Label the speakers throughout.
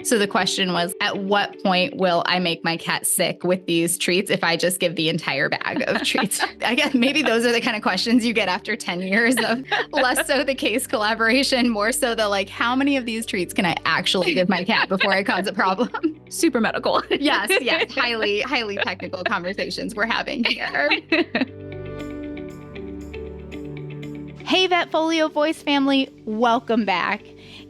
Speaker 1: So the question was, at what point will I make my cat sick with these treats if I just give the entire bag of treats? I guess maybe those are the kind of questions you get after 10 years of less so the case collaboration, more so the like, how many of these treats can I actually give my cat before I cause a problem?
Speaker 2: Super medical.
Speaker 1: Yes. Highly, highly technical conversations we're having here. Hey, VetFolio Voice family, welcome back.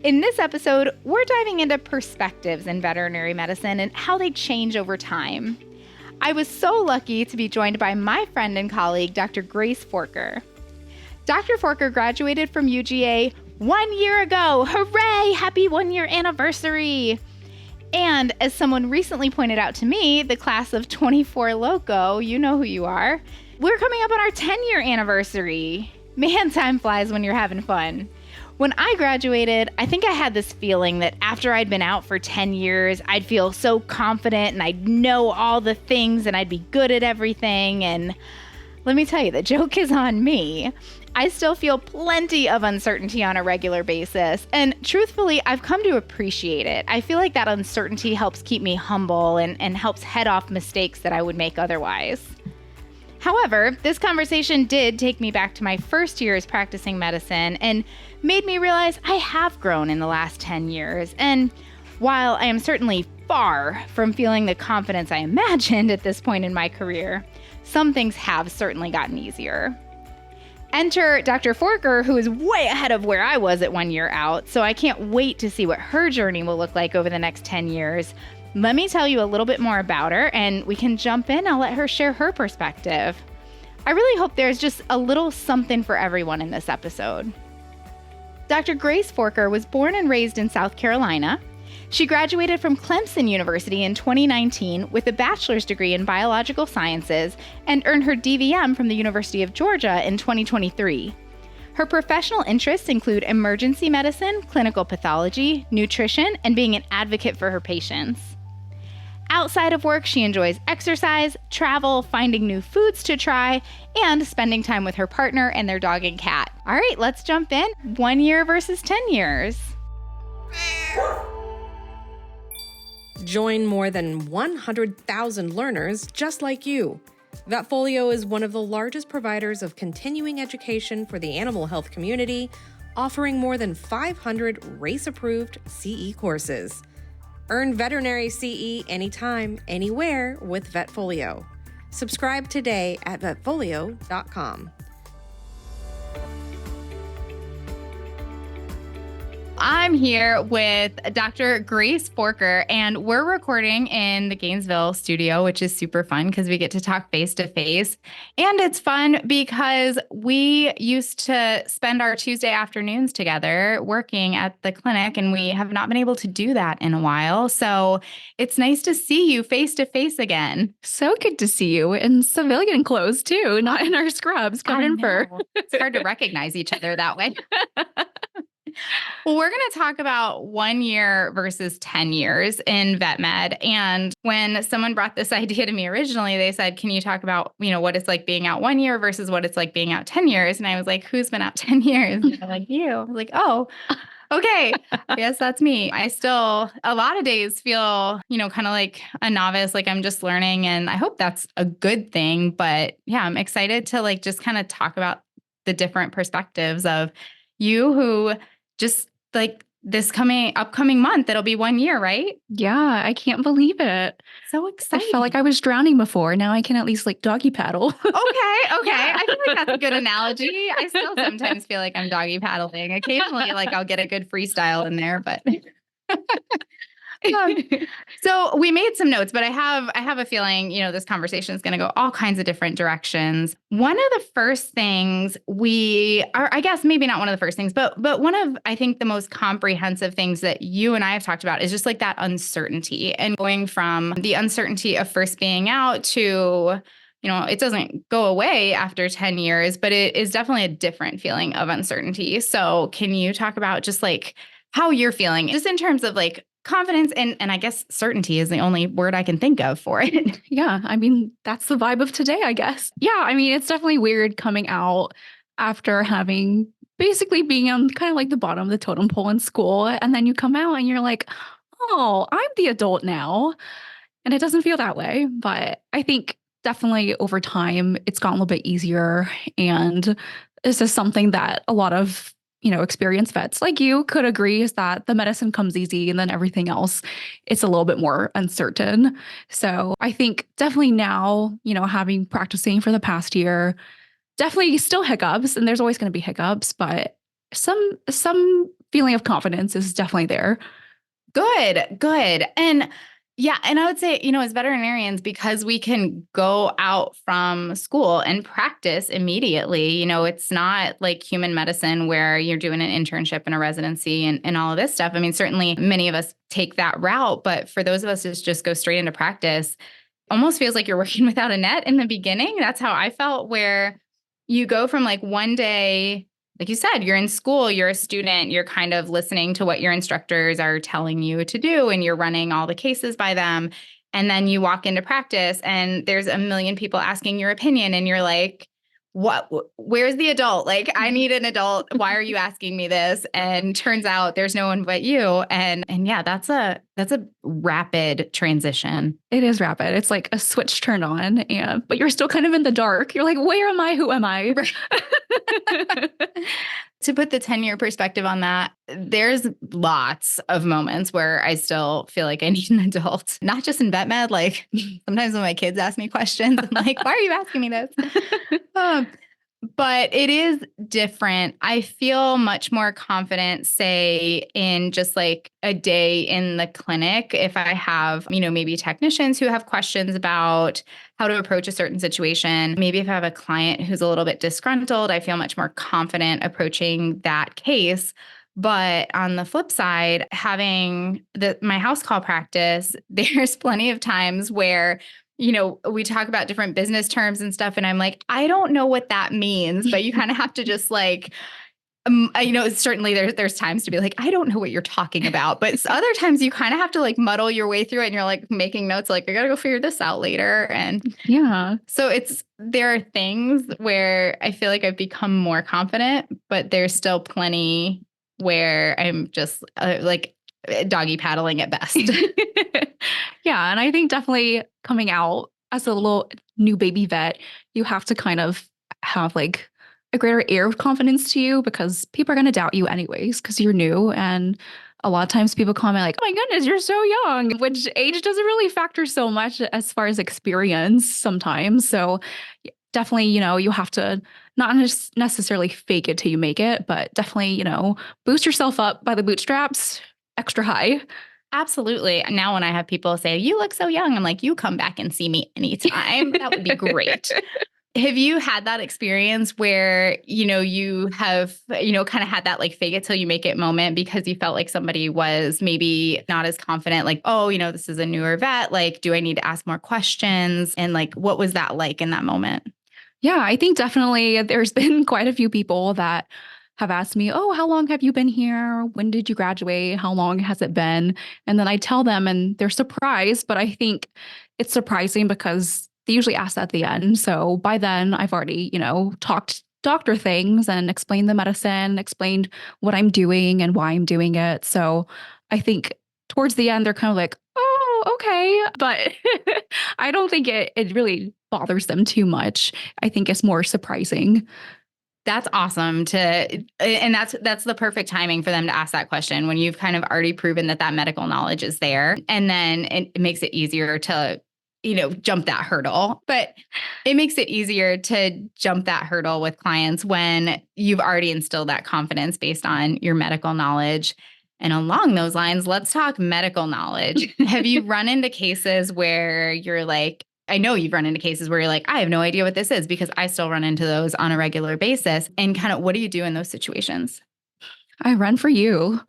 Speaker 1: In this episode, we're diving into perspectives in veterinary medicine and how they change over time. I was so lucky to be joined by my friend and colleague, Dr. Grace Forker. Dr. Forker graduated from UGA 1 year ago. Hooray! Happy 1 year anniversary! And as someone recently pointed out to me, the class of 24 Loco, you know who you are, we're coming up on our 10-year anniversary. Man, time flies when you're having fun. When I graduated, I think I had this feeling that after I'd been out for 10 years, I'd feel so confident and I'd know all the things and I'd be good at everything. And let me tell you, the joke is on me. I still feel plenty of uncertainty on a regular basis. And truthfully, I've come to appreciate it. I feel like that uncertainty helps keep me humble and helps head off mistakes that I would make otherwise. However, this conversation did take me back to my first years practicing medicine and made me realize I have grown in the last 10 years. And while I am certainly far from feeling the confidence I imagined at this point in my career, some things have certainly gotten easier. Enter Dr. Forker, who is way ahead of where I was at 1 year out, so I can't wait to see what her journey will look like over the next 10 years. Let me tell you a little bit more about her, and we can jump in. I'll let her share her perspective. I really hope there's just a little something for everyone in this episode. Dr. Grace Forker was born and raised in South Carolina. She graduated from Clemson University in 2019 with a bachelor's degree in biological sciences and earned her DVM from the University of Georgia in 2023. Her professional interests include emergency medicine, clinical pathology, nutrition, and being an advocate for her patients. Outside of work, she enjoys exercise, travel, finding new foods to try, and spending time with her partner and their dog and cat. All right, let's jump in. 1 year versus 10 years.
Speaker 3: Join more than 100,000 learners just like you. VetFolio is one of the largest providers of continuing education for the animal health community, offering more than 500 RACE-approved CE courses. Earn veterinary CE anytime, anywhere with VetFolio. Subscribe today at vetfolio.com.
Speaker 1: I'm here with Dr. Grace Forker, and we're recording in the Gainesville studio, which is super fun because we get to talk face to face. And it's fun because we used to spend our Tuesday afternoons together working at the clinic, and we have not been able to do that in a while. So it's nice to see you face to face again.
Speaker 2: So good to see you in civilian clothes too, not in our scrubs, covered in fur.
Speaker 1: It's hard to recognize each other that way. Well, we're going to talk about 1 year versus 10 years in vet med. And when someone brought this idea to me originally, they said, can you talk about, what it's like being out 1 year versus what it's like being out 10 years? And I was like, who's been out 10 years? And they're like, you. I was like, oh, okay. Yes, that's me. I still, a lot of days feel, kind of like a novice, like I'm just learning. And I hope that's a good thing. But yeah, I'm excited to just kind of talk about the different perspectives of you who just this upcoming month, it'll be 1 year, right?
Speaker 2: Yeah, I can't believe it.
Speaker 1: So exciting.
Speaker 2: I felt like I was drowning before. Now I can at least doggy paddle.
Speaker 1: Okay. Yeah. I feel like that's a good analogy. I still sometimes feel like I'm doggy paddling. Occasionally, I'll get a good freestyle in there, but so we made some notes, but I have a feeling, this conversation is going to go all kinds of different directions. One of the first things I guess maybe not one of the first things, but one of, I think, the most comprehensive things that you and I have talked about is just that uncertainty, and going from the uncertainty of first being out to, it doesn't go away after 10 years, but it is definitely a different feeling of uncertainty. So can you talk about just how you're feeling just in terms of confidence and I guess certainty is the only word I can think of for it.
Speaker 2: Yeah, that's the vibe of today, I guess. Yeah, it's definitely weird coming out after having basically being on kind of the bottom of the totem pole in school, and then you come out and you're like, oh, I'm the adult now. And it doesn't feel that way. But I think definitely over time, it's gotten a little bit easier. And this is something that a lot of, experienced vets like you could agree is that the medicine comes easy and then everything else, it's a little bit more uncertain. So I think definitely now, having practicing for the past year, definitely still hiccups, and there's always going to be hiccups, but some feeling of confidence is definitely there.
Speaker 1: Good, good. And yeah, and I would say, as veterinarians, because we can go out from school and practice immediately, it's not like human medicine where you're doing an internship and a residency and all of this stuff. I mean, certainly many of us take that route, but for those of us who just go straight into practice, almost feels like you're working without a net in the beginning. That's how I felt, where you go from like one day, like you said, you're in school, you're a student, you're kind of listening to what your instructors are telling you to do, and you're running all the cases by them. And then you walk into practice and there's a million people asking your opinion, and you're like, where's the adult? Like, I need an adult. Why are you asking me this? And turns out there's no one but you. And yeah, that's a rapid transition.
Speaker 2: It is rapid. It's like a switch turned on, but you're still kind of in the dark. You're like, where am I? Who am I?
Speaker 1: To put the 10-year perspective on that, there's lots of moments where I still feel like I need an adult, not just in vet med. Like sometimes when my kids ask me questions, I'm like, why are you asking me this? But it is different. I feel much more confident, say, in just like a day in the clinic. If I have, maybe technicians who have questions about how to approach a certain situation. Maybe if I have a client who's a little bit disgruntled, I feel much more confident approaching that case. But on the flip side, having my house call practice, there's plenty of times where we talk about different business terms and stuff. And I'm like, I don't know what that means, but you kind of have to just like, certainly there's times to be like, I don't know what you're talking about. But other times you kind of have to like muddle your way through it, and you're like making notes, like, I got to go figure this out later. And
Speaker 2: yeah,
Speaker 1: so there are things where I feel like I've become more confident, but there's still plenty where I'm just like doggy paddling at best.
Speaker 2: Yeah. And I think definitely coming out as a little new baby vet, you have to kind of have like a greater air of confidence to you, because people are going to doubt you anyways, because you're new. And a lot of times people comment like, oh my goodness, you're so young, which age doesn't really factor so much as far as experience sometimes. So definitely, you have to not necessarily fake it till you make it, but definitely, boost yourself up by the bootstraps extra high.
Speaker 1: Absolutely. Now when I have people say, you look so young, I'm like, you come back and see me anytime. That would be great. Have you had that experience where, you have, kind of had that like fake it till you make it moment because you felt like somebody was maybe not as confident, like, oh, this is a newer vet. Like, do I need to ask more questions? And like, what was that like in that moment?
Speaker 2: Yeah, I think definitely there's been quite a few people that have asked me, oh, how long have you been here? When did you graduate? How long has it been? And then I tell them and they're surprised, but I think it's surprising because they usually ask that at the end. So by then I've already, talked doctor things and explained the medicine, explained what I'm doing and why I'm doing it. So I think towards the end, they're kind of like, oh, okay. But I don't think it really bothers them too much. I think it's more surprising.
Speaker 1: That's awesome and that's the perfect timing for them to ask that question when you've kind of already proven that medical knowledge is there. And then it makes it easier to, jump that hurdle. But it makes it easier to jump that hurdle with clients when you've already instilled that confidence based on your medical knowledge. And along those lines, let's talk medical knowledge. Have you run into cases where you're like, I know you've run into cases where you're like, I have no idea what this is, because I still run into those on a regular basis. And kind of what do you do in those situations?
Speaker 2: I run for you.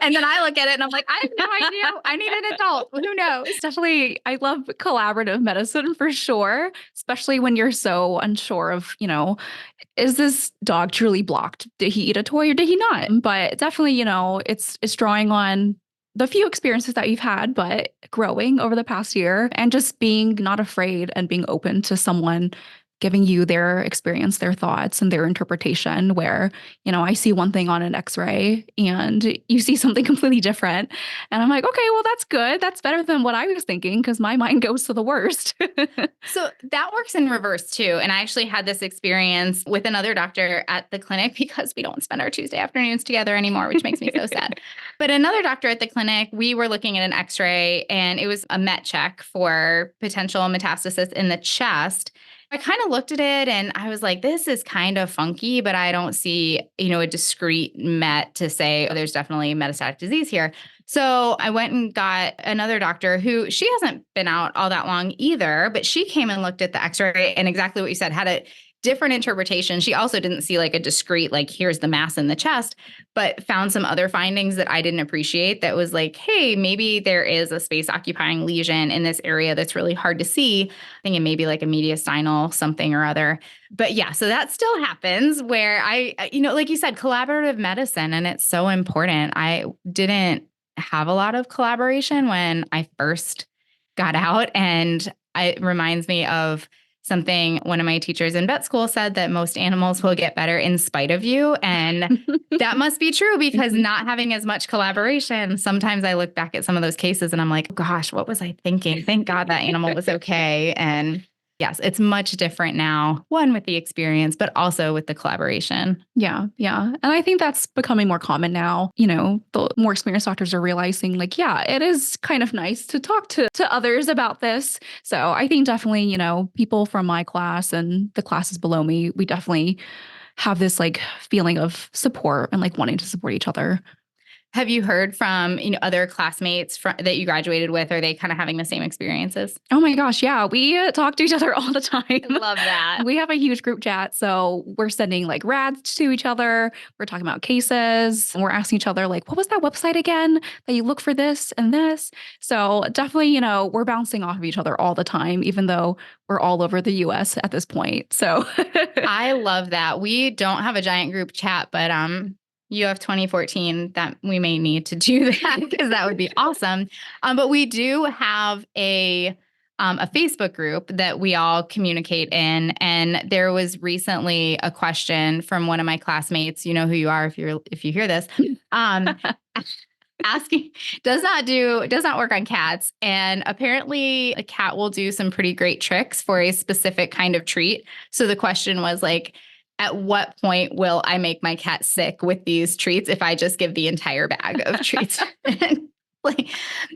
Speaker 1: And then I look at it and I'm like, I have no idea. I need an adult. Who knows?
Speaker 2: Definitely, I love collaborative medicine for sure, especially when you're so unsure of, is this dog truly blocked? Did he eat a toy or did he not? But definitely, it's drawing on the few experiences that you've had, but growing over the past year and just being not afraid and being open to someone giving you their experience, their thoughts, and their interpretation where, I see one thing on an x-ray and you see something completely different. And I'm like, okay, well, that's good. That's better than what I was thinking because my mind goes to the worst.
Speaker 1: So that works in reverse too. And I actually had this experience with another doctor at the clinic because we don't spend our Tuesday afternoons together anymore, which makes me so sad. But another doctor at the clinic, we were looking at an x-ray and it was a MET check for potential metastasis in the chest. I kind of looked at it and I was like, this is kind of funky, but I don't see, a discrete MET to say, oh, there's definitely metastatic disease here. So I went and got another doctor who she hasn't been out all that long either, but she came and looked at the x-ray and exactly what you said, had a different interpretation. She also didn't see like a discrete, like here's the mass in the chest, but found some other findings that I didn't appreciate that was like, hey, maybe there is a space occupying lesion in this area that's really hard to see. I think it may be like a mediastinal something or other. But yeah, so that still happens where like you said, collaborative medicine, and it's so important. I didn't have a lot of collaboration when I first got out, and it reminds me of something one of my teachers in vet school said, that most animals will get better in spite of you. And that must be true because not having as much collaboration, sometimes I look back at some of those cases and I'm like, gosh, what was I thinking? Thank God that animal was okay. And yes, it's much different now, one with the experience, but also with the collaboration.
Speaker 2: Yeah. Yeah. And I think that's becoming more common now. The more experienced doctors are realizing like, yeah, it is kind of nice to talk to others about this. So I think definitely, people from my class and the classes below me, we definitely have this like feeling of support and like wanting to support each other.
Speaker 1: Have you heard from other classmates that you graduated with? Are they kind of having the same experiences?
Speaker 2: Oh my gosh, yeah. We talk to each other all the time.
Speaker 1: I love that.
Speaker 2: We have a huge group chat. So we're sending like rads to each other. We're talking about cases. And we're asking each other like, what was that website again that you look for this and this? So definitely, we're bouncing off of each other all the time, even though we're all over the US at this point. So
Speaker 1: I love that. We don't have a giant group chat, but UF 2014, that we may need to do that because that would be awesome. But we do have a Facebook group that we all communicate in. And there was recently a question from one of my classmates, you know who you are if you hear this, asking, does not work on cats. And apparently a cat will do some pretty great tricks for a specific kind of treat. So the question was like, at what point will I make my cat sick with these treats if I just give the entire bag of treats?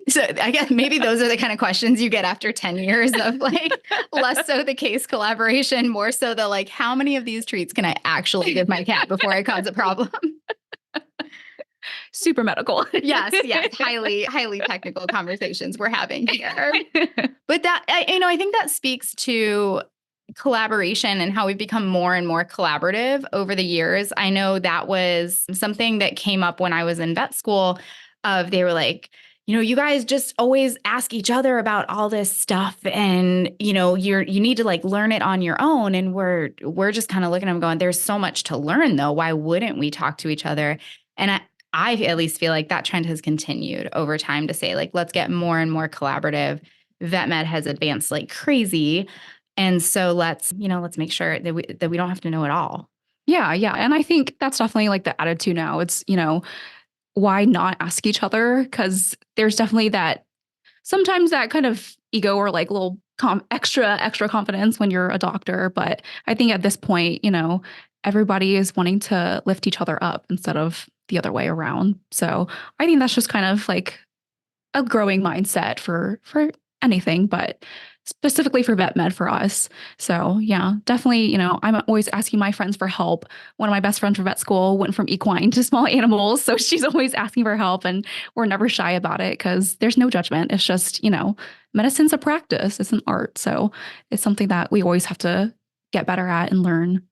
Speaker 1: So I guess maybe those are the kind of questions you get after 10 years of like less so the case collaboration, more so the like, how many of these treats can I actually give my cat before I cause a problem?
Speaker 2: Super medical.
Speaker 1: Yes. Highly technical conversations we're having here. But that, I think that speaks to collaboration and how we've become more and more collaborative over the years. I know that was something that came up when I was in vet school they were like, you guys just always ask each other about all this stuff and, you need to like learn it on your own. And we're just kind of looking at them going, there's so much to learn though. Why wouldn't we talk to each other? And I at least feel like that trend has continued over time to say like, let's get more and more collaborative. Vet med has advanced like crazy. And so let's make sure that we don't have to know it all.
Speaker 2: Yeah. Yeah. And I think that's definitely like the attitude now. It's, why not ask each other? Because there's definitely that sometimes that kind of ego or like little extra confidence when you're a doctor. But I think at this point, everybody is wanting to lift each other up instead of the other way around. So I think that's just kind of like a growing mindset for anything, but specifically for vet med for us. So yeah, definitely, I'm always asking my friends for help. One of my best friends from vet school went from equine to small animals. So she's always asking for help and we're never shy about it because there's no judgment. It's just, medicine's a practice. It's an art. So it's something that we always have to get better at and learn.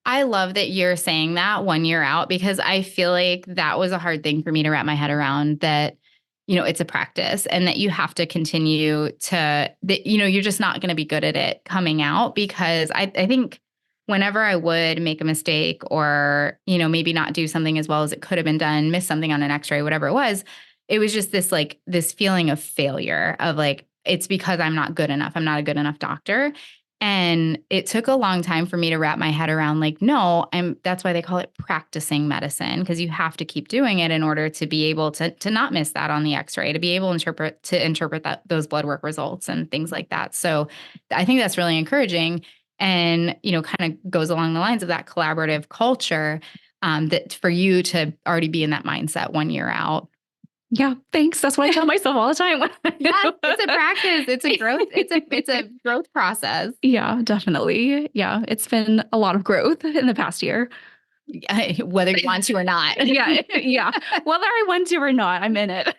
Speaker 1: I love that you're saying that 1 year out because I feel like that was a hard thing for me to wrap my head around that it's a practice and that you have to continue that, you're just not going to be good at it coming out because I think whenever I would make a mistake or, maybe not do something as well as it could have been done, miss something on an x-ray, whatever it was just this feeling of failure of like, it's because I'm not good enough. I'm not a good enough doctor. And it took a long time for me to wrap my head around like, no, that's why they call it practicing medicine, because you have to keep doing it in order to be able to not miss that on the x-ray, to be able to interpret those blood work results and things like that. So I think that's really encouraging and, kind of goes along the lines of that collaborative culture, that for you to already be in that mindset 1 year out.
Speaker 2: Yeah, thanks. That's what I tell myself all the time.
Speaker 1: Yeah, it's a practice. It's a growth. It's a growth process.
Speaker 2: Yeah, definitely. Yeah, it's been a lot of growth in the past year.
Speaker 1: Whether you want to or not.
Speaker 2: Yeah. Whether I want to or not, I'm in it.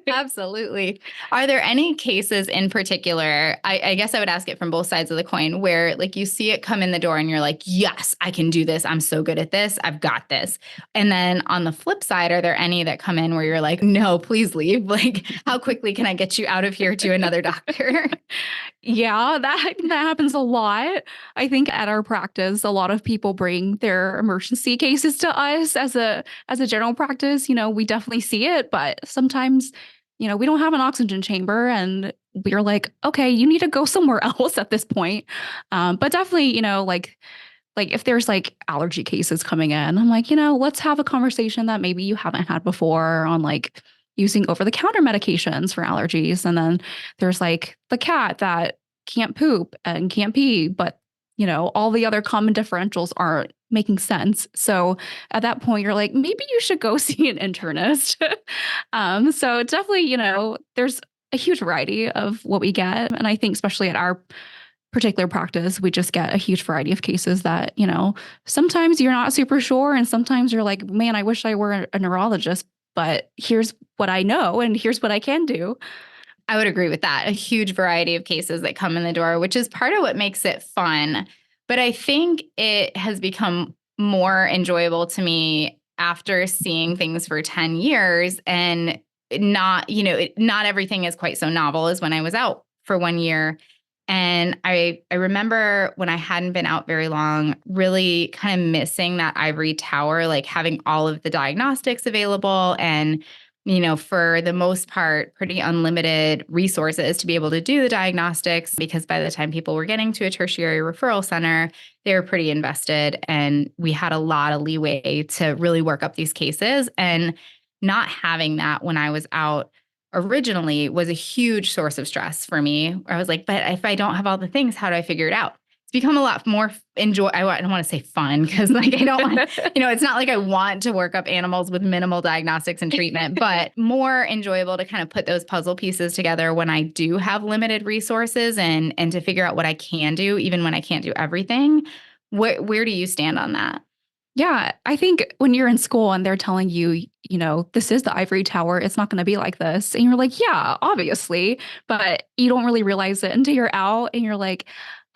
Speaker 1: Absolutely. Are there any cases in particular, I guess I would ask it from both sides of the coin, where like you see it come in the door and you're like, yes, I can do this. I'm so good at this. I've got this. And then on the flip side, are there any that come in where you're like, no, please leave? Like, how quickly can I get you out of here to another doctor?
Speaker 2: Yeah, that happens a lot. I think at our practice, a lot of people bring their emergency cases to us as a general practice. We definitely see it, but sometimes, we don't have an oxygen chamber and we're like, okay, you need to go somewhere else at this point. But definitely, like if there's like allergy cases coming in, I'm like, let's have a conversation that maybe you haven't had before on like using over-the-counter medications for allergies. And then there's like the cat that can't poop and can't pee, but all the other common differentials aren't making sense. So at that point, you're like, maybe you should go see an internist. So definitely, there's a huge variety of what we get. And I think especially at our particular practice, we just get a huge variety of cases that, sometimes you're not super sure. And sometimes you're like, man, I wish I were a neurologist, but here's what I know and here's what I can do.
Speaker 1: I would agree with that. A huge variety of cases that come in the door, which is part of what makes it fun. But I think it has become more enjoyable to me after seeing things for 10 years and not everything is quite so novel as when I was out for 1 year. And I remember when I hadn't been out very long, really kind of missing that ivory tower, like having all of the diagnostics available and, for the most part, pretty unlimited resources to be able to do the diagnostics, because by the time people were getting to a tertiary referral center, they were pretty invested and we had a lot of leeway to really work up these cases. And not having that when I was out originally was a huge source of stress for me. I was like, but if I don't have all the things, how do I figure it out? It's become a lot more I don't want to say fun because like I don't want, it's not like I want to work up animals with minimal diagnostics and treatment, but more enjoyable to kind of put those puzzle pieces together when I do have limited resources and to figure out what I can do, even when I can't do everything. Where do you stand on that?
Speaker 2: Yeah, I think when you're in school and they're telling you, this is the ivory tower, it's not going to be like this. And you're like, yeah, obviously, but you don't really realize it until you're out and you're like,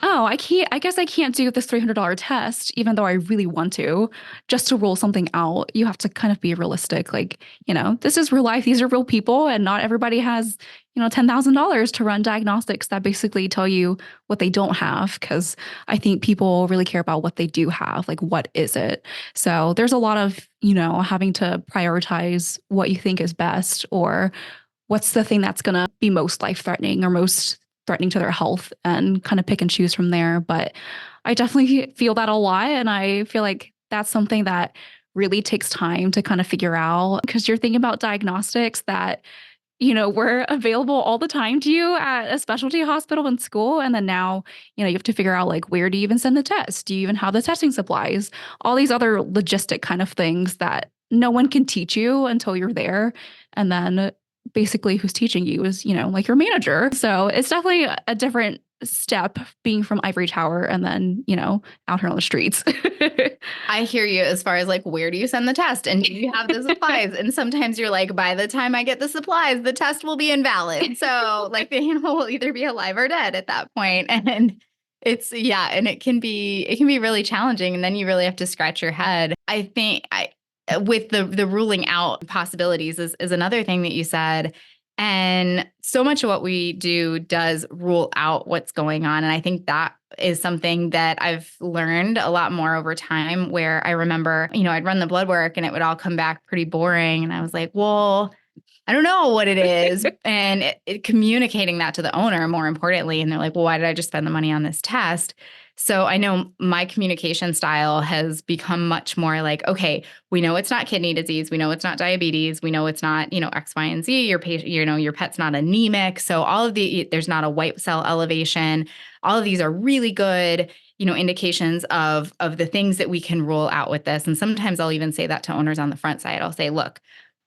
Speaker 2: oh, I guess I can't do this $300 test, even though I really want to, just to rule something out. You have to kind of be realistic. Like, this is real life. These are real people and not everybody has, $10,000 to run diagnostics that basically tell you what they don't have. Cause I think people really care about what they do have. Like, what is it? So there's a lot of, having to prioritize what you think is best or what's the thing that's going to be most life-threatening or most threatening to their health and kind of pick and choose from there. But I definitely feel that a lot. And I feel like that's something that really takes time to kind of figure out because you're thinking about diagnostics that, were available all the time to you at a specialty hospital in school. And then now, you have to figure out like, where do you even send the test? Do you even have the testing supplies? All these other logistic kind of things that no one can teach you until you're there. And then basically who's teaching you is, like your manager. So it's definitely a different step being from Ivory Tower and then, out here on the streets.
Speaker 1: I hear you as far as like, where do you send the test? And do you have the supplies? And sometimes you're like, by the time I get the supplies, the test will be invalid. So like the animal will either be alive or dead at that point. And and it can be really challenging. And then you really have to scratch your head. I think with the ruling out possibilities is another thing that you said. And so much of what we do does rule out what's going on. And I think that is something that I've learned a lot more over time, where I remember, I'd run the blood work and it would all come back pretty boring. And I was like, well, I don't know what it is. And communicating that to the owner, more importantly. And they're like, well, why did I just spend the money on this test? So I know my communication style has become much more like, okay, we know it's not kidney disease. We know it's not diabetes. We know it's not, X, Y, and Z. Your patient, your pet's not anemic. So there's not a white cell elevation. All of these are really good, indications of the things that we can rule out with this. And sometimes I'll even say that to owners on the front side. I'll say, look,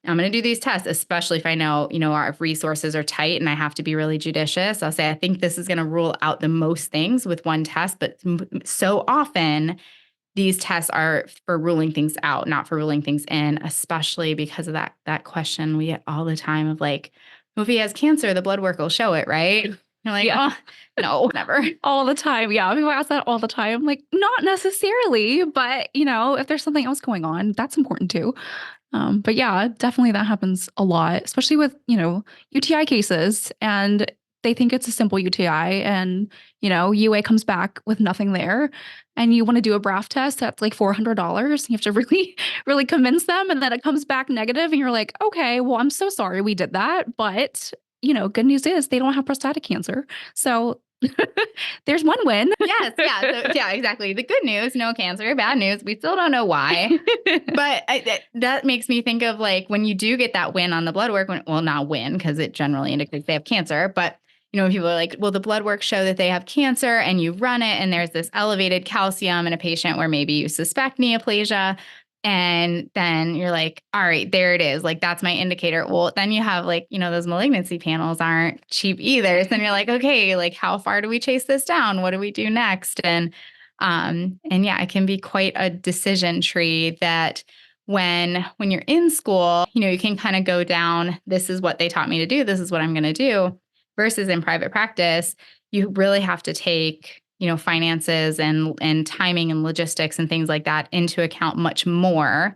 Speaker 1: I'm going to do these tests, especially if I know, our resources are tight and I have to be really judicious. I'll say, I think this is going to rule out the most things with one test. But so often these tests are for ruling things out, not for ruling things in, especially because of that question we get all the time of like, well, if he has cancer, the blood work will show it, right? You're like, oh, no, never.
Speaker 2: All the time. Yeah. People ask that all the time. Like, not necessarily, but, if there's something else going on, that's important too. But yeah, definitely that happens a lot, especially with, UTI cases, and they think it's a simple UTI and, UA comes back with nothing there, and you want to do a BRAF test that's like $400. You have to really, really convince them. And then it comes back negative and you're like, okay, well, I'm so sorry we did that. But, good news is they don't have prostatic cancer. So there's one win.
Speaker 1: Yes. Yeah. So, yeah, exactly. The good news, no cancer. Bad news, we still don't know why. But that makes me think of like when you do get that win on the blood work, well, not win because it generally indicates they have cancer. But, people are like, well, the blood work show that they have cancer and you run it and there's this elevated calcium in a patient where maybe you suspect neoplasia. And then you're like, all right, there it is. Like, that's my indicator. Well, then you have like, those malignancy panels aren't cheap either. So then you're like, okay, like how far do we chase this down? What do we do next? And yeah, it can be quite a decision tree that when you're in school, you can kind of go down, this is what they taught me to do. This is what I'm going to do, versus in private practice, you really have to take finances and timing and logistics and things like that into account much more.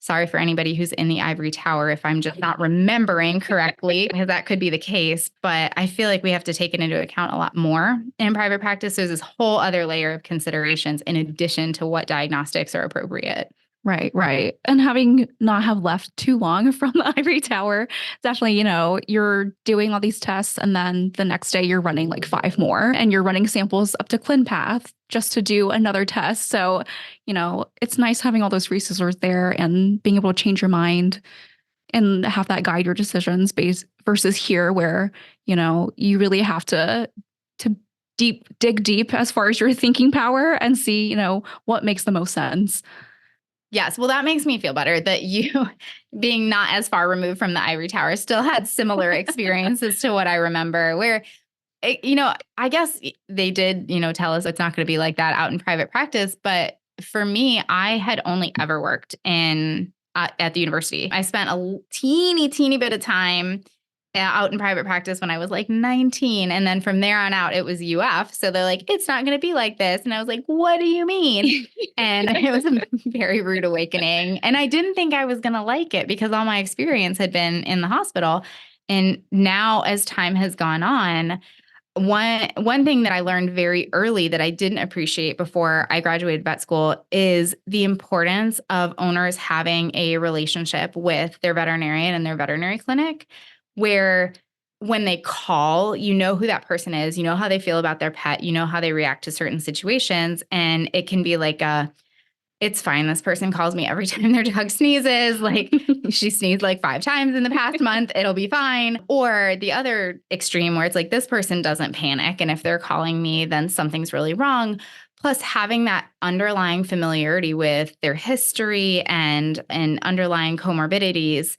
Speaker 1: Sorry for anybody who's in the Ivory Tower if I'm just not remembering correctly, because that could be the case. But I feel like we have to take it into account a lot more in private practice. There's this whole other layer of considerations in addition to what diagnostics are appropriate.
Speaker 2: Right, right. And having not have left too long from the Ivory Tower, definitely, you're doing all these tests and then the next day you're running like 5 more and you're running samples up to ClinPath just to do another test. So, it's nice having all those resources there and being able to change your mind and have that guide your decisions versus here where, you really have to dig deep as far as your thinking power and see, what makes the most sense.
Speaker 1: Yes. Well, that makes me feel better that you, being not as far removed from the Ivory Tower, still had similar experiences to what I remember where, I guess they did, tell us it's not going to be like that out in private practice. But for me, I had only ever worked at the university. I spent a teeny bit of time out in private practice when I was like 19. And then from there on out, it was UF. So they're like, it's not going to be like this. And I was like, what do you mean? And it was a very rude awakening. And I didn't think I was going to like it because all my experience had been in the hospital. And now as time has gone on, one thing that I learned very early that I didn't appreciate before I graduated vet school is the importance of owners having a relationship with their veterinarian and their veterinary clinic, where when they call, who that person is, how they feel about their pet, how they react to certain situations. And it can be like it's fine. This person calls me every time their dog sneezes. Like she sneezed like 5 times in the past month. It'll be fine. Or the other extreme where it's like this person doesn't panic. And if they're calling me, then something's really wrong. Plus having that underlying familiarity with their history and underlying comorbidities.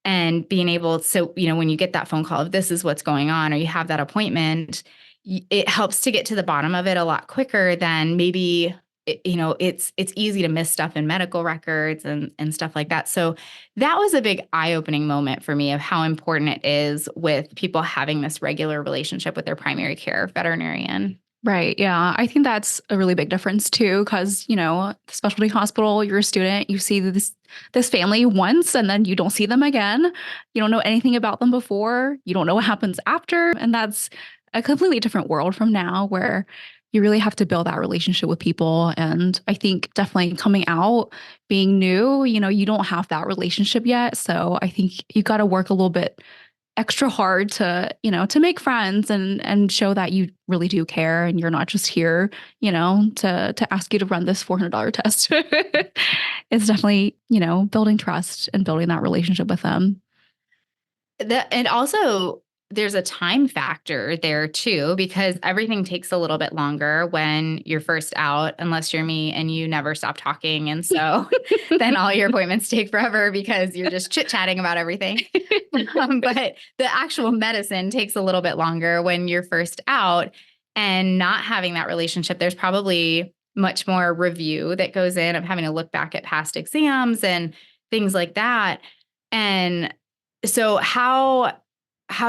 Speaker 1: And being able to, so, when you get that phone call of this is what's going on, or you have that appointment, it helps to get to the bottom of it a lot quicker than maybe, it's easy to miss stuff in medical records and stuff like that. So that was a big eye-opening moment for me of how important it is with people having this regular relationship with their primary care veterinarian.
Speaker 2: Right. Yeah. I think that's a really big difference too, because, the specialty hospital, you're a student, you see this family once and then you don't see them again. You don't know anything about them before. You don't know what happens after. And that's a completely different world from now where, you really have to build that relationship with people. And I think definitely coming out, being new, you don't have that relationship yet. So I think you got to work a little bit extra hard to make friends and show that you really do care and you're not just here, to ask you to run this $400 test. It's definitely, building trust and building that relationship with them.
Speaker 1: And also there's a time factor there too, because everything takes a little bit longer when you're first out, unless you're me and you never stop talking. And so then all your appointments take forever because you're just chit-chatting about everything. But the actual medicine takes a little bit longer when you're first out, and not having that relationship. There's probably much more review that goes in of having to look back at past exams and things like that. And so how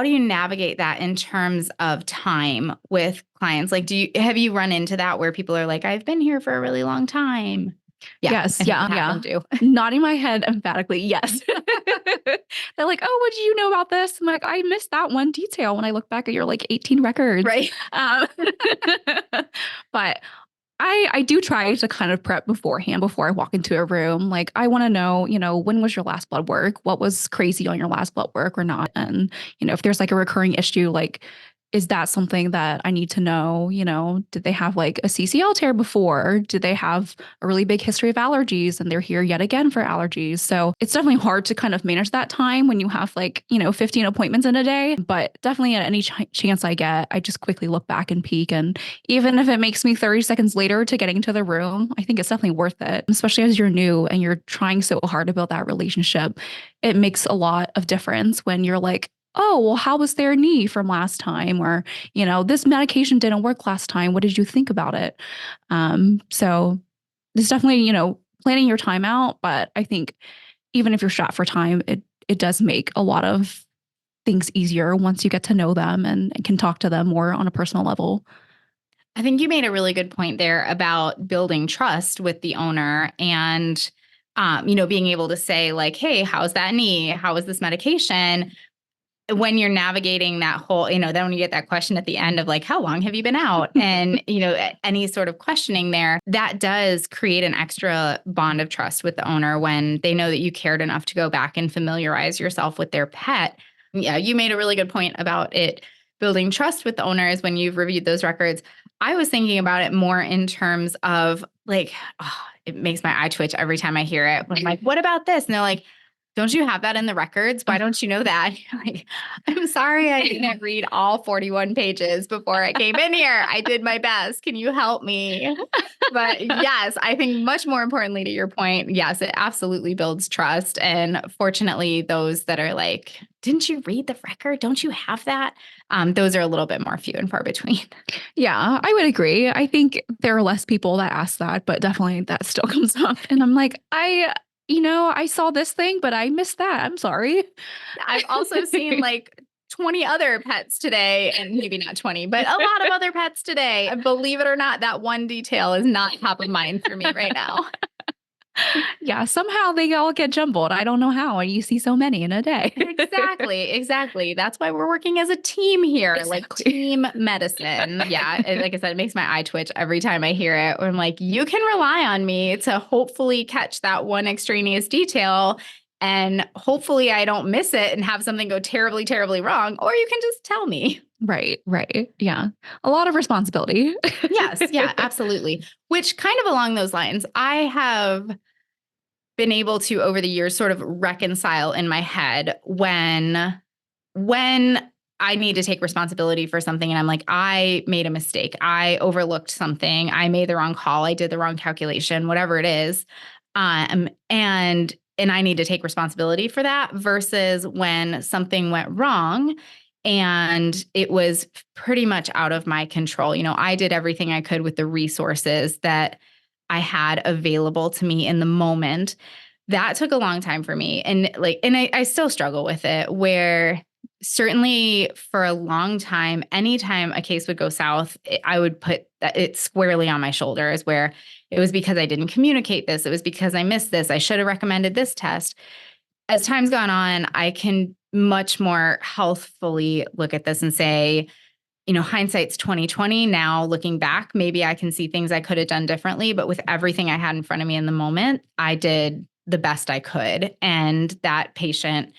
Speaker 1: do you navigate that in terms of time with clients? Like, have you run into that where people are like, I've been here for a really long time? Yeah,
Speaker 2: yes. Yeah. Nodding my head emphatically. Yes. They're like, oh, what did you know about this? I'm like, I missed that one detail when I look back at your 18 records.
Speaker 1: Right.
Speaker 2: But I do try to kind of prep beforehand before I walk into a room. Like, I want to know, when was your last blood work? What was crazy on your last blood work or not? And, if there's a recurring issue, is that something that I need to know? Did they have a CCL tear before? Did they have a really big history of allergies and they're here yet again for allergies? So it's definitely hard to kind of manage that time when you have 15 appointments in a day. But definitely at any chance I get, I just quickly look back and peek. And even if it makes me 30 seconds later to getting into the room, I think it's definitely worth it, especially as you're new and you're trying so hard to build that relationship. It makes a lot of difference when you're like, oh, well, how was their knee from last time? Or, this medication didn't work last time. What did you think about it? So it's definitely, planning your time out. But I think even if you're shot for time, it does make a lot of things easier once you get to know them and can talk to them more on a personal level.
Speaker 1: I think you made a really good point there about building trust with the owner and, being able to say hey, how's that knee? How is this medication? When you're navigating that whole, then when you get that question at the end of how long have you been out? And, any sort of questioning there, that does create an extra bond of trust with the owner when they know that you cared enough to go back and familiarize yourself with their pet. Yeah, you made a really good point about it building trust with the owners when you've reviewed those records. I was thinking about it more in terms of it makes my eye twitch every time I hear it. I'm like, what about this? And they're like, don't you have that in the records? Why don't you know that? I'm sorry, I didn't read all 41 pages before I came in here. I did my best. Can you help me? But yes, I think much more importantly to your point, yes, it absolutely builds trust. And fortunately, those that are like, didn't you read the record? Don't you have that? Those are a little bit more few and far between.
Speaker 2: Yeah, I would agree. I think there are less people that ask that, but definitely that still comes up. And I'm like, I saw this thing, but I missed that. I'm sorry.
Speaker 1: I've also seen 20 other pets today, and maybe not 20, but a lot of other pets today. Believe it or not, that one detail is not top of mind for me right now.
Speaker 2: Yeah, somehow they all get jumbled. I don't know how. And you see so many in a day.
Speaker 1: Exactly. That's why we're working as a team here,
Speaker 2: Exactly.
Speaker 1: Team medicine. Yeah. Like I said, it makes my eye twitch every time I hear it. I'm like, you can rely on me to hopefully catch that one extraneous detail. And hopefully I don't miss it and have something go terribly, terribly wrong. Or you can just tell me.
Speaker 2: Right. Yeah. A lot of responsibility.
Speaker 1: Yes. Yeah, absolutely. Which kind of along those lines, I have been able to over the years sort of reconcile in my head when I need to take responsibility for something and I'm like, I made a mistake. I overlooked something. I made the wrong call. I did the wrong calculation, whatever it is. And I need to take responsibility for that versus when something went wrong and it was pretty much out of my control. I did everything I could with the resources that I had available to me in the moment. That took a long time for me. And I still struggle with it, where certainly for a long time, anytime a case would go south, I would put it squarely on my shoulders, where it was because I didn't communicate this. It was because I missed this. I should have recommended this test. As time's gone on, I can much more healthfully look at this and say, hindsight's 2020. Now looking back, maybe I can see things I could have done differently, but with everything I had in front of me in the moment, I did the best I could. And that patient,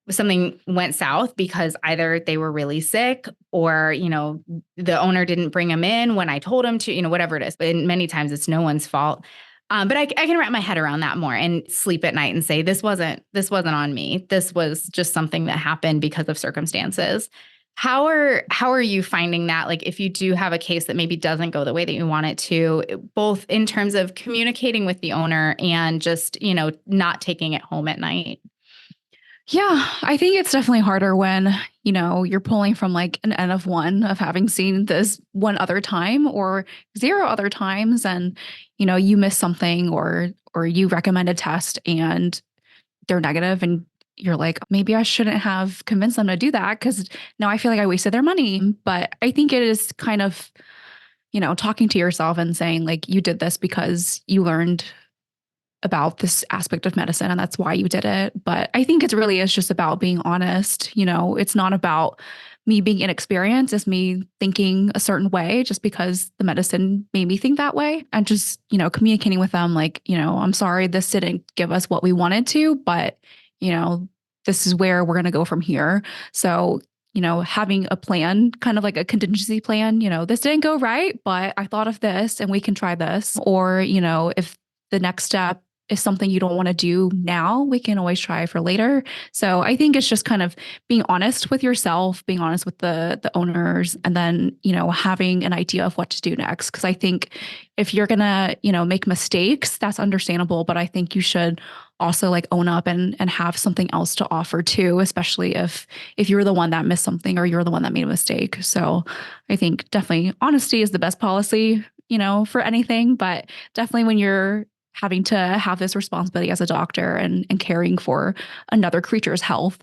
Speaker 1: something went south because either they were really sick or, the owner didn't bring them in when I told him to, whatever it is. But many times it's no one's fault. But I can wrap my head around that more and sleep at night and say, this wasn't on me. This was just something that happened because of circumstances. How are you finding that? Like, if you do have a case that maybe doesn't go the way that you want it to, both in terms of communicating with the owner and just, not taking it home at night?
Speaker 2: Yeah, I think it's definitely harder when, you're pulling from like an N of one of having seen this one other time or zero other times and, you miss something or you recommend a test and they're negative and you're like, maybe I shouldn't have convinced them to do that because now I feel like I wasted their money. But I think it is kind of, talking to yourself and saying like you did this because you learned about this aspect of medicine and that's why you did it. But I think it really is just about being honest. It's not about me being inexperienced, it's me thinking a certain way just because the medicine made me think that way. And just, communicating with them like, I'm sorry, this didn't give us what we wanted to, but, this is where we're going to go from here. So, having a plan, kind of like a contingency plan, this didn't go right, but I thought of this and we can try this. Or, if the next step is something you don't want to do now, we can always try for later. So I think it's just kind of being honest with yourself, being honest with the owners, and then, having an idea of what to do next. Because I think if you're going to, make mistakes, that's understandable. But I think you should also like own up and have something else to offer too, especially if you're the one that missed something or you're the one that made a mistake. So I think definitely honesty is the best policy, for anything, but definitely when you're having to have this responsibility as a doctor and caring for another creature's health.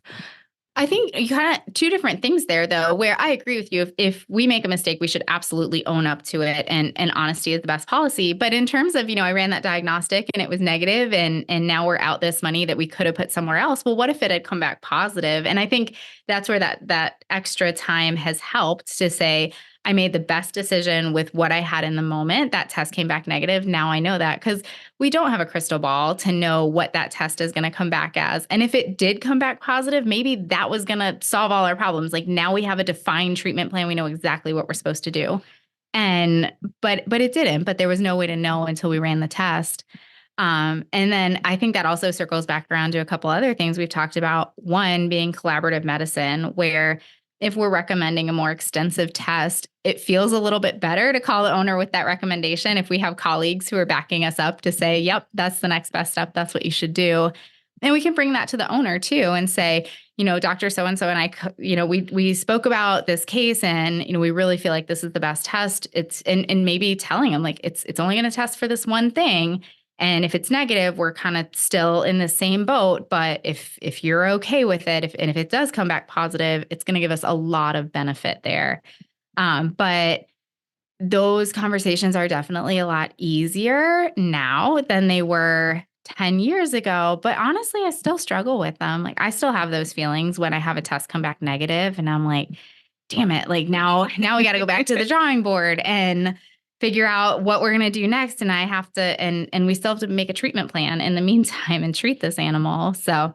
Speaker 1: I think you kind of two different things there, though, where I agree with you. If we make a mistake, we should absolutely own up to it. And honesty is the best policy. But in terms of, I ran that diagnostic and it was negative and now we're out this money that we could have put somewhere else. Well, what if it had come back positive? And I think that's where that extra time has helped to say, I made the best decision with what I had in the moment. That test came back negative. Now I know that because we don't have a crystal ball to know what that test is going to come back as. And if it did come back positive, maybe that was going to solve all our problems. Like now we have a defined treatment plan. We know exactly what we're supposed to do. But it didn't, but there was no way to know until we ran the test. And then I think that also circles back around to a couple other things we've talked about. One being collaborative medicine, where if we're recommending a more extensive test, it feels a little bit better to call the owner with that recommendation. If we have colleagues who are backing us up to say, yep, that's the next best step. That's what you should do. And we can bring that to the owner too and say, Dr. So-and-so and I, we spoke about this case and, we really feel like this is the best test. And maybe telling them like, it's only going to test for this one thing. And if it's negative, we're kind of still in the same boat. But if you're okay with it, if it does come back positive, it's going to give us a lot of benefit there. But those conversations are definitely a lot easier now than they were 10 years ago. But honestly, I still struggle with them. Like I still have those feelings when I have a test come back negative and I'm like, damn it. Like now we got to go back to the drawing board and figure out what we're going to do next. And I have to, and we still have to make a treatment plan in the meantime and treat this animal. So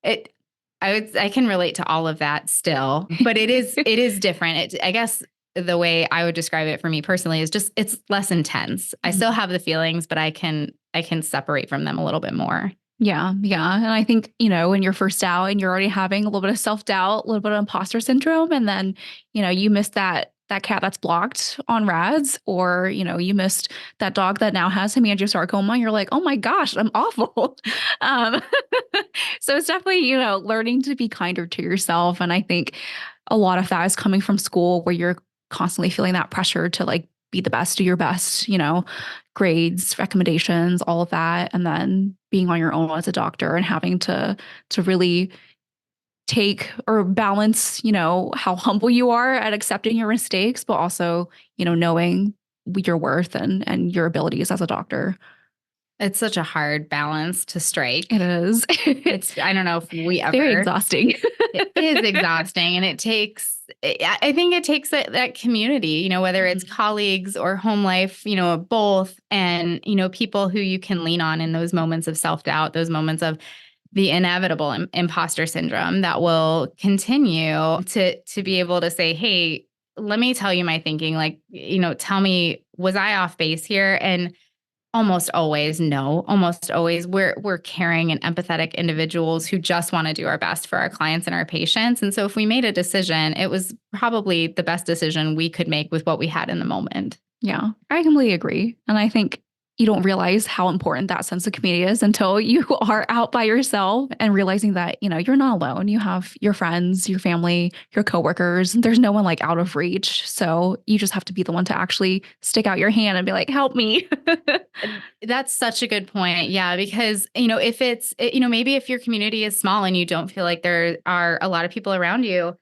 Speaker 1: I can relate to all of that still, but it is different. I guess the way I would describe it for me personally is just, it's less intense. I still have the feelings, but I can separate from them a little bit more.
Speaker 2: Yeah. Yeah. And I think, when you're first out and you're already having a little bit of self-doubt, a little bit of imposter syndrome, and then, you miss that cat that's blocked on RADS, or, you missed that dog that now has hemangiosarcoma. You're like, oh my gosh, I'm awful. So it's definitely, learning to be kinder to yourself. And I think a lot of that is coming from school where you're constantly feeling that pressure to like be the best, do your best, grades, recommendations, all of that. And then being on your own as a doctor and having to really take or balance, how humble you are at accepting your mistakes, but also, knowing your worth and your abilities as a doctor.
Speaker 1: It's such a hard balance to strike.
Speaker 2: It is.
Speaker 1: I don't know if we ever.
Speaker 2: Very exhausting.
Speaker 1: It is exhausting. And I think it takes that community, whether it's colleagues or home life, both, and, people who you can lean on in those moments of self-doubt, those moments of the inevitable imposter syndrome that will continue to be able to say, hey, let me tell you my thinking. Like, tell me, was I off base here? And almost always we're caring and empathetic individuals who just want to do our best for our clients and our patients. And so if we made a decision, it was probably the best decision we could make with what we had in the moment.
Speaker 2: Yeah, I completely agree. And I think you don't realize how important that sense of community is until you are out by yourself and realizing that, you're not alone. You have your friends, your family, your coworkers. There's no one like out of reach. So you just have to be the one to actually stick out your hand and be like, help me.
Speaker 1: That's such a good point. Yeah, because, if it's, maybe if your community is small and you don't feel like there are a lot of people around you,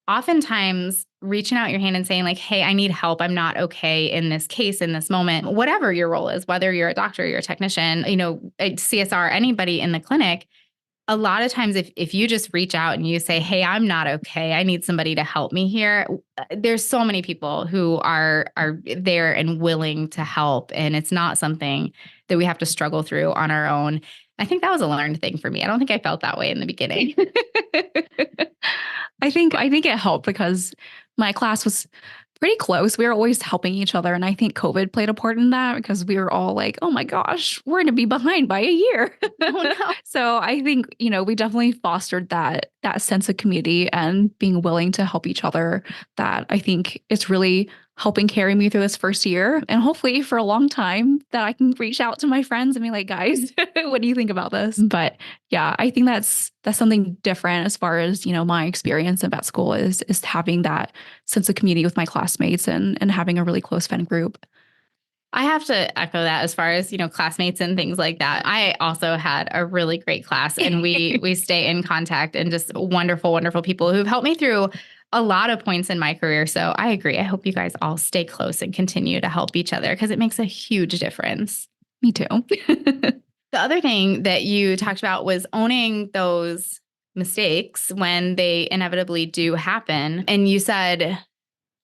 Speaker 1: oftentimes reaching out your hand and saying like, hey, I need help. I'm not okay in this case, in this moment, whatever your role is, whether you're a doctor, you're a technician, a CSR, anybody in the clinic. A lot of times if you just reach out and you say, hey, I'm not okay, I need somebody to help me here. There's so many people who are there and willing to help. And it's not something that we have to struggle through on our own. I think that was a learned thing for me. I don't think I felt that way in the beginning.
Speaker 2: I think it helped because my class was pretty close. We were always helping each other. And I think COVID played a part in that because we were all like, oh my gosh, we're going to be behind by a year.
Speaker 1: Oh, no.
Speaker 2: So I think, we definitely fostered that sense of community and being willing to help each other. That I think it's really helping carry me through this first year. And hopefully for a long time that I can reach out to my friends and be like, guys, what do you think about this? But yeah, I think that's something different as far as, my experience in vet school is having that sense of community with my classmates and having a really close friend group.
Speaker 1: I have to echo that as far as, classmates and things like that. I also had a really great class and we stay in contact and just wonderful, wonderful people who've helped me through a lot of points in my career. So I agree. I hope you guys all stay close and continue to help each other because it makes a huge difference.
Speaker 2: Me too.
Speaker 1: The other thing that you talked about was owning those mistakes when they inevitably do happen. And you said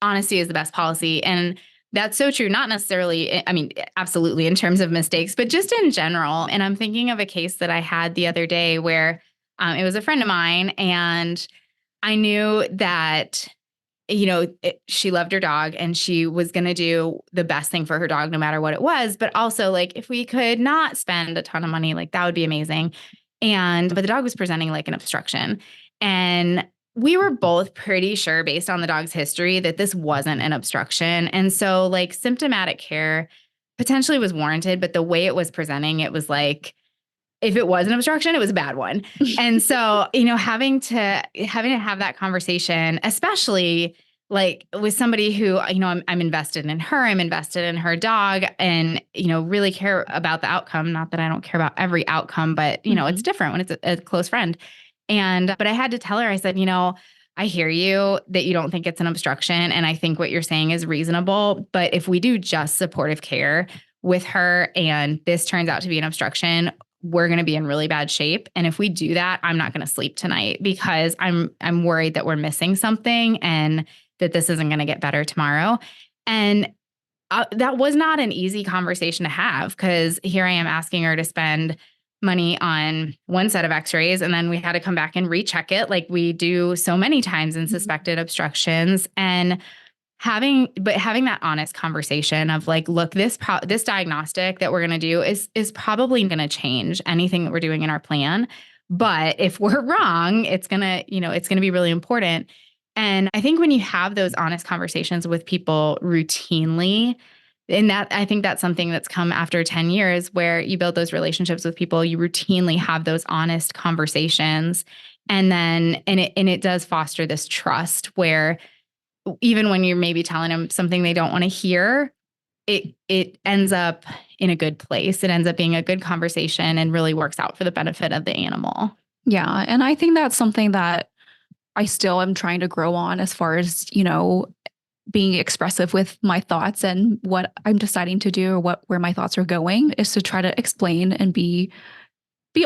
Speaker 1: honesty is the best policy. And that's so true. Not necessarily, absolutely in terms of mistakes, but just in general. And I'm thinking of a case that I had the other day where it was a friend of mine and I knew that, she loved her dog and she was going to do the best thing for her dog, no matter what it was. But also like, if we could not spend a ton of money, like that would be amazing. But the dog was presenting like an obstruction. And we were both pretty sure based on the dog's history that this wasn't an obstruction. And so like symptomatic care potentially was warranted, but the way it was presenting, it was like, if it was an obstruction, it was a bad one. And so, having to have that conversation, especially like with somebody who, I'm invested in her, I'm invested in her dog and, really care about the outcome. Not that I don't care about every outcome, but, it's different when it's a close friend. But I had to tell her, I said, I hear you that you don't think it's an obstruction. And I think what you're saying is reasonable. But if we do just supportive care with her and this turns out to be an obstruction, we're going to be in really bad shape. And if we do that, I'm not going to sleep tonight because I'm worried that we're missing something and that this isn't going to get better tomorrow. And that was not an easy conversation to have because here I am asking her to spend money on one set of x-rays and then we had to come back and recheck it like we do so many times in suspected obstructions. And having that honest conversation of like, look, this diagnostic that we're going to do is probably going to change anything that we're doing in our plan. But if we're wrong, it's going to be really important. And I think when you have those honest conversations with people routinely, and that I think that's something that's come after 10 years where you build those relationships with people, you routinely have those honest conversations. And then, it does foster this trust where even when you're maybe telling them something they don't want to hear, it ends up in a good place. It ends up being a good conversation and really works out for the benefit of the animal.
Speaker 2: Yeah. And I think that's something that I still am trying to grow on as far as, being expressive with my thoughts and what I'm deciding to do or where my thoughts are going is to try to explain and be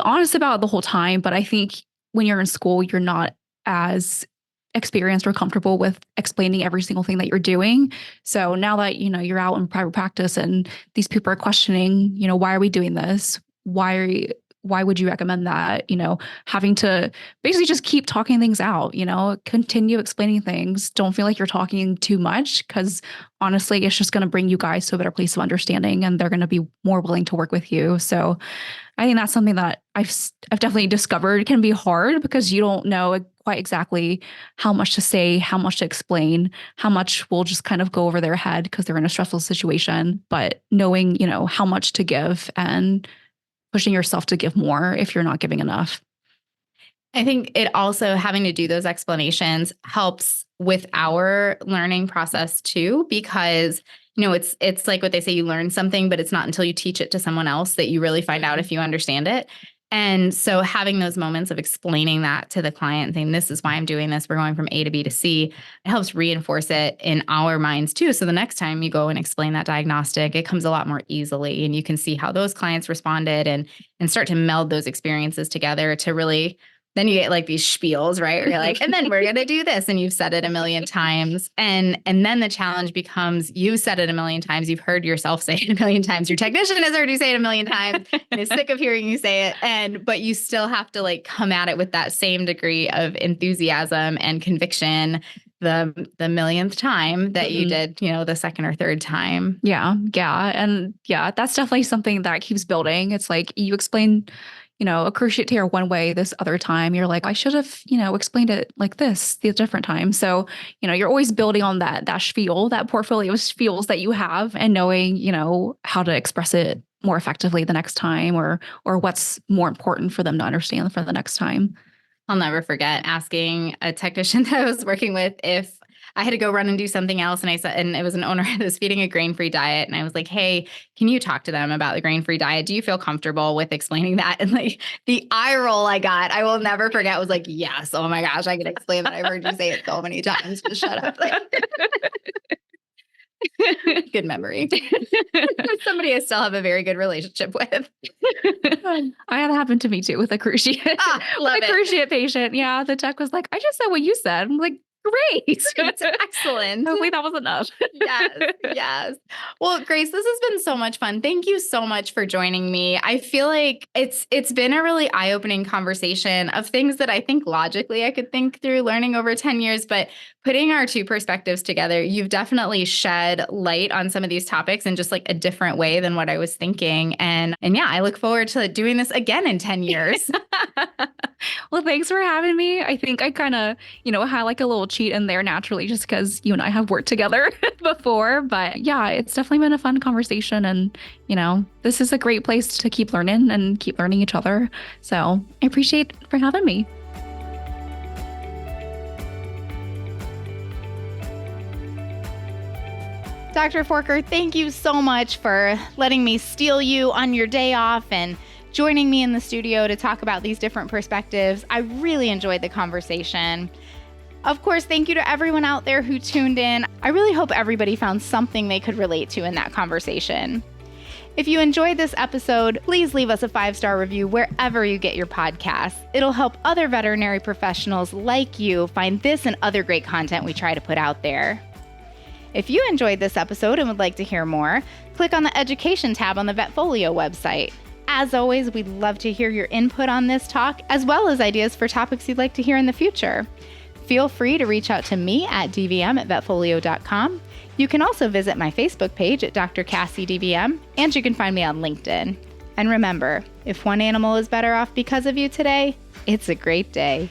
Speaker 2: honest about it the whole time. But I think when you're in school, you're not as experienced or comfortable with explaining every single thing that you're doing. So now that, you're out in private practice and these people are questioning, why are we doing this? Why would you recommend that? Having to basically just keep talking things out, continue explaining things. Don't feel like you're talking too much, because honestly, it's just going to bring you guys to a better place of understanding, and they're going to be more willing to work with you. So I think that's something that I've definitely discovered can be hard, because you don't know quite exactly how much to say, how much to explain, how much will just kind of go over their head because they're in a stressful situation. But knowing, how much to give and pushing yourself to give more if you're not giving enough.
Speaker 1: I think it also, having to do those explanations helps with our learning process too, because it's like what they say, you learn something, but it's not until you teach it to someone else that you really find out if you understand it. And so having those moments of explaining that to the client, saying, this is why I'm doing this, we're going from A to B to C, it helps reinforce it in our minds too. So the next time you go and explain that diagnostic, it comes a lot more easily, and you can see how those clients responded and start to meld those experiences together to really, then you get like these spiels, right? Where you're like, and then we're going to do this. And you've said it a million times. And then the challenge becomes, you've said it a million times. You've heard yourself say it a million times. Your technician has heard you say it a million times and is sick of hearing you say it. But you still have to like come at it with that same degree of enthusiasm and conviction the millionth time that you did, the second or third time.
Speaker 2: Yeah. And that's definitely something that keeps building. It's like you explain a cruciate tear one way, this other time, you're like, I should have, explained it like this the different time. So, you're always building on that spiel, that portfolio of spiels that you have, and knowing, how to express it more effectively the next time, or what's more important for them to understand for the next time.
Speaker 1: I'll never forget asking a technician that I was working with if I had to go run and do something else. And I said, and it was an owner that was feeding a grain-free diet. And I was like, hey, can you talk to them about the grain-free diet? Do you feel comfortable with explaining that? And like the eye roll I got, I will never forget, was like, yes. Oh my gosh, I can explain that. I've heard you say it so many times. Just shut up. Good memory. Somebody I still have a very good relationship with.
Speaker 2: I had it happen to me too with a cruciate. Cruciate patient. Yeah. The tech was like, I just said what you said. I'm like, great.
Speaker 1: It's excellent.
Speaker 2: Hopefully that was enough.
Speaker 1: Yes. Well, Grace, this has been so much fun. Thank you so much for joining me. I feel like it's been a really eye-opening conversation of things that I think logically I could think through learning over 10 years, but putting our two perspectives together, you've definitely shed light on some of these topics in just like a different way than what I was thinking. And yeah, I look forward to doing this again in 10 years.
Speaker 2: Well, thanks for having me. I think I kind of, had like a little cheat in there naturally just because you and I have worked together before. But yeah, it's definitely been a fun conversation. And, this is a great place to keep learning and keep learning each other. So I appreciate for having me.
Speaker 1: Dr. Forker, thank you so much for letting me steal you on your day off and joining me in the studio to talk about these different perspectives. I really enjoyed the conversation. Of course, thank you to everyone out there who tuned in. I really hope everybody found something they could relate to in that conversation. If you enjoyed this episode, please leave us a 5-star review wherever you get your podcasts. It'll help other veterinary professionals like you find this and other great content we try to put out there. If you enjoyed this episode and would like to hear more, click on the Education tab on the VetFolio website. As always, we'd love to hear your input on this talk, as well as ideas for topics you'd like to hear in the future. Feel free to reach out to me at dvm@vetfolio.com. You can also visit my Facebook page at Dr. Cassi DVM, and you can find me on LinkedIn. And remember, if one animal is better off because of you today, it's a great day.